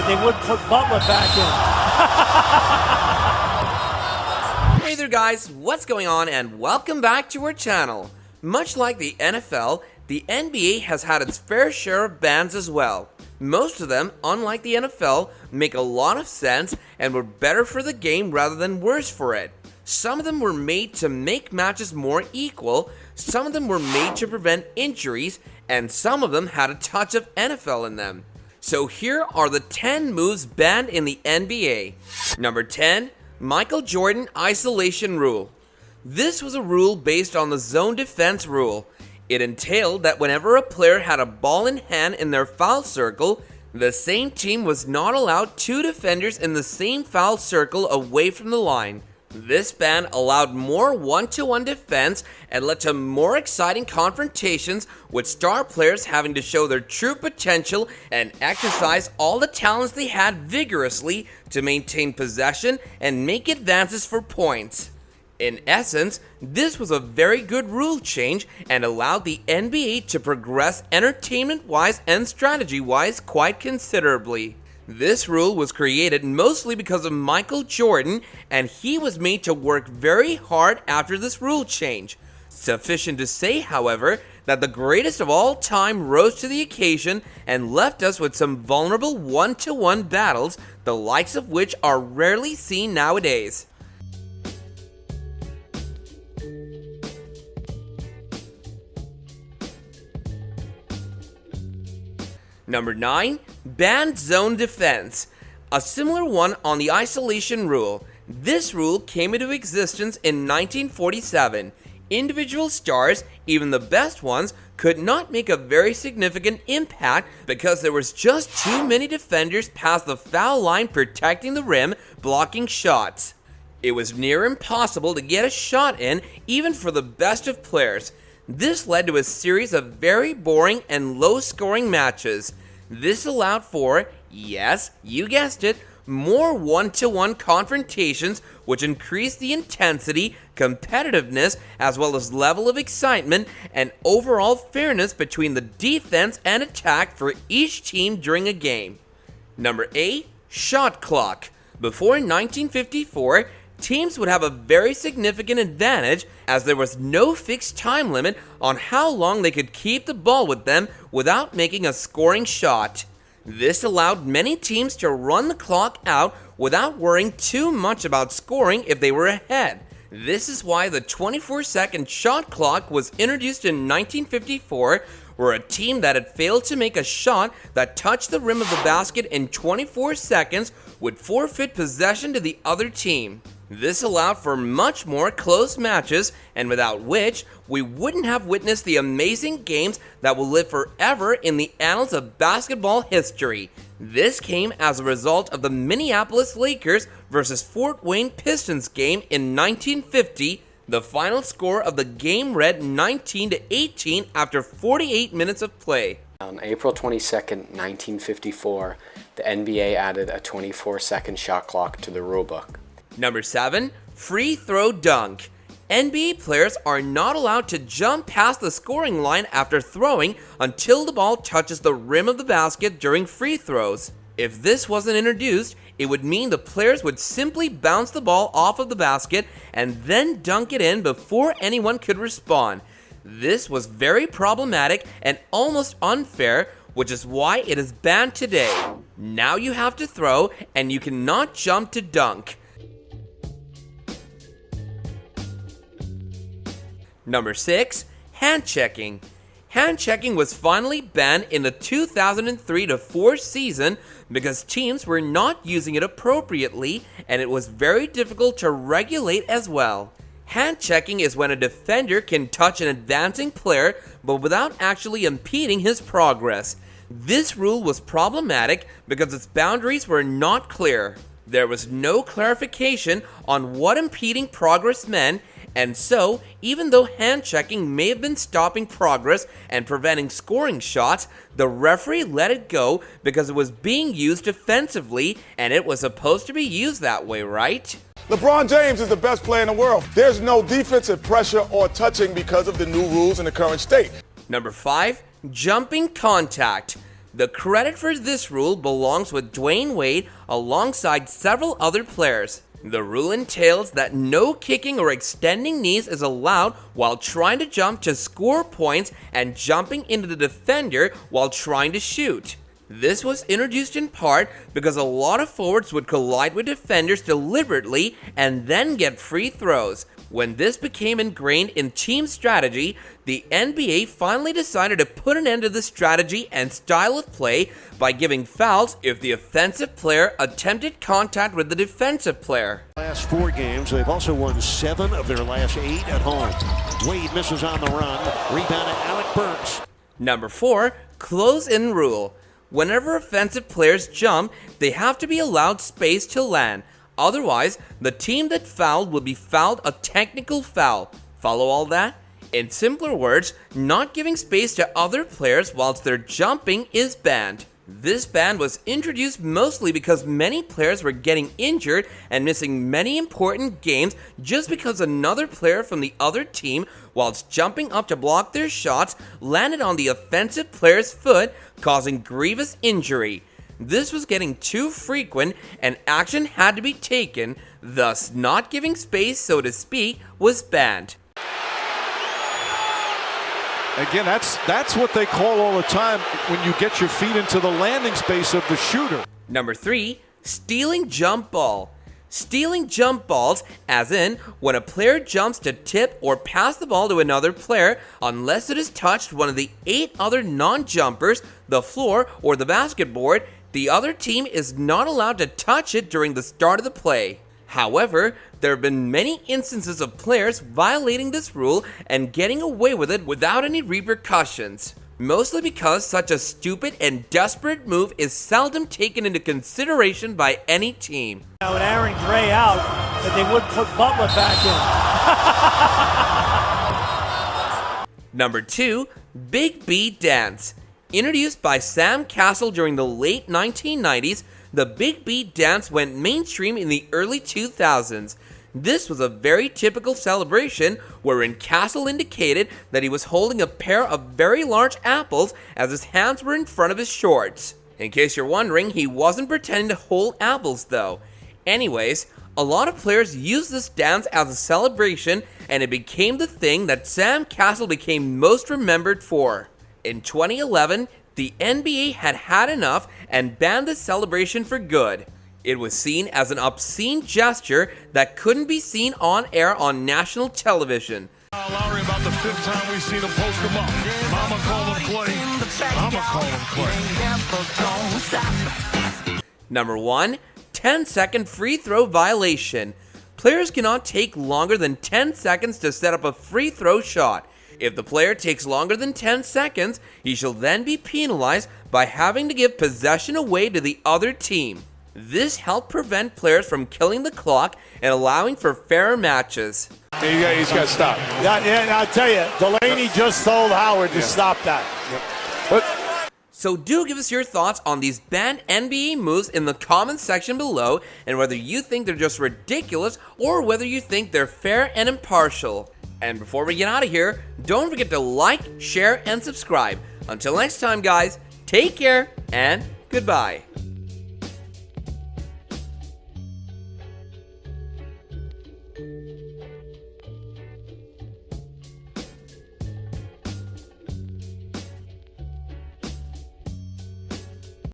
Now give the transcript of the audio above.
they would put Butler back in. Hey there guys, what's going on and welcome back to our channel. Much like the NFL, the NBA has had its fair share of bans as well. Most of them, unlike the NFL, make a lot of sense and were better for the game rather than worse for it. Some of them were made to make matches more equal, some of them were made to prevent injuries, and some of them had a touch of NFL in them. So here are the 10 moves banned in the NBA. Number 10, Michael Jordan Isolation Rule. This was a rule based on the zone defense rule. It entailed that whenever a player had a ball in hand in their foul circle, the same team was not allowed two defenders in the same foul circle away from the line. This ban allowed more one-to-one defense and led to more exciting confrontations, with star players having to show their true potential and exercise all the talents they had vigorously to maintain possession and make advances for points. In essence, this was a very good rule change and allowed the NBA to progress entertainment-wise and strategy-wise quite considerably. This rule was created mostly because of Michael Jordan, and he was made to work very hard after this rule change. Sufficient to say, however, that the greatest of all time rose to the occasion and left us with some vulnerable one-to-one battles, the likes of which are rarely seen nowadays. Number 9, banned zone defense. A similar one on the isolation rule. This rule came into existence in 1947. Individual stars, even the best ones, could not make a very significant impact because there was just too many defenders past the foul line protecting the rim, blocking shots. It was near impossible to get a shot in, even for the best of players. This led to a series of very boring and low-scoring matches. This allowed for, yes, you guessed it, more one-to-one confrontations, which increased the intensity, competitiveness, as well as level of excitement and overall fairness between the defense and attack for each team during a game. Number 8, shot clock. Before 1954, teams would have a very significant advantage as there was no fixed time limit on how long they could keep the ball with them without making a scoring shot. This allowed many teams to run the clock out without worrying too much about scoring if they were ahead. This is why the 24-second shot clock was introduced in 1954, where a team that had failed to make a shot that touched the rim of the basket in 24 seconds would forfeit possession to the other team. This allowed for much more close matches, and without which, we wouldn't have witnessed the amazing games that will live forever in the annals of basketball history. This came as a result of the Minneapolis Lakers versus Fort Wayne Pistons game in 1950. The final score of the game read 19-18 after 48 minutes of play. On April 22nd, 1954, the NBA added a 24-second shot clock to the rulebook. Number 7, free throw dunk. NBA players are not allowed to jump past the scoring line after throwing until the ball touches the rim of the basket during free throws. If this wasn't introduced, it would mean the players would simply bounce the ball off of the basket and then dunk it in before anyone could respond. This was very problematic and almost unfair, which is why it is banned today. Now you have to throw and you cannot jump to dunk. Number 6, hand checking. Hand checking was finally banned in the 2003-04 season because teams were not using it appropriately and it was very difficult to regulate as well. Hand checking is when a defender can touch an advancing player but without actually impeding his progress. This rule was problematic because its boundaries were not clear. There was no clarification on what impeding progress meant, and so, even though hand checking may have been stopping progress and preventing scoring shots, the referee let it go because it was being used defensively, and it was supposed to be used that way, right? LeBron James is the best player in the world. There's no defensive pressure or touching because of the new rules in the current state. Number 5, jumping contact. The credit for this rule belongs with Dwayne Wade alongside several other players. The rule entails that no kicking or extending knees is allowed while trying to jump to score points and jumping into the defender while trying to shoot. This was introduced in part because a lot of forwards would collide with defenders deliberately and then get free throws. When this became ingrained in team strategy, the NBA finally decided to put an end to this strategy and style of play by giving fouls if the offensive player attempted contact with the defensive player. Last 4 games, they've also won 7 of their last 8 at home. Wade misses on the run, rebounded Alec Burks. Number 4, close-in rule. Whenever offensive players jump, they have to be allowed space to land. Otherwise, the team that fouled will be fouled a technical foul. Follow all that? In simpler words, not giving space to other players whilst they're jumping is banned. This ban was introduced mostly because many players were getting injured and missing many important games just because another player from the other team, whilst jumping up to block their shots, landed on the offensive player's foot, causing grievous injury. This was getting too frequent and action had to be taken, thus not giving space, so to speak, was banned. Again, that's what they call all the time when you get your feet into the landing space of the shooter. Number 3, stealing jump ball. Stealing jump balls, as in when a player jumps to tip or pass the ball to another player, unless it has touched one of the 8 other non-jumpers, the floor, or the basketboard, the other team is not allowed to touch it during the start of the play. However, there have been many instances of players violating this rule and getting away with it without any repercussions. Mostly because such a stupid and desperate move is seldom taken into consideration by any team. With Aaron Gray out, that they would put Butler back in. Number 2, Big B Dance. Introduced by Sam Cassell during the late 1990s, the Big B Dance went mainstream in the early 2000s. This was a very typical celebration wherein Cassell indicated that he was holding a pair of very large apples as his hands were in front of his shorts. In case you're wondering, he wasn't pretending to hold apples though. Anyways, a lot of players used this dance as a celebration and it became the thing that Sam Cassell became most remembered for. In 2011, the NBA had had enough and banned the celebration for good. It was seen as an obscene gesture that couldn't be seen on air on national television. Lowry, about the 5th time we've seen him post him up. Mama call him Clay. I'ma call him Clay. Number 1, 10-second free throw violation. Players cannot take longer than 10 seconds to set up a free throw shot. If the player takes longer than 10 seconds, he shall then be penalized by having to give possession away to the other team. This helped prevent players from killing the clock and allowing for fairer matches. He's got to stop. Yeah, I'll tell you, Delaney just told Howard to stop that. So do give us your thoughts on these banned NBA moves in the comments section below and whether you think they're just ridiculous or whether you think they're fair and impartial. And before we get out of here, don't forget to like, share, and subscribe. Until next time, guys, take care and goodbye.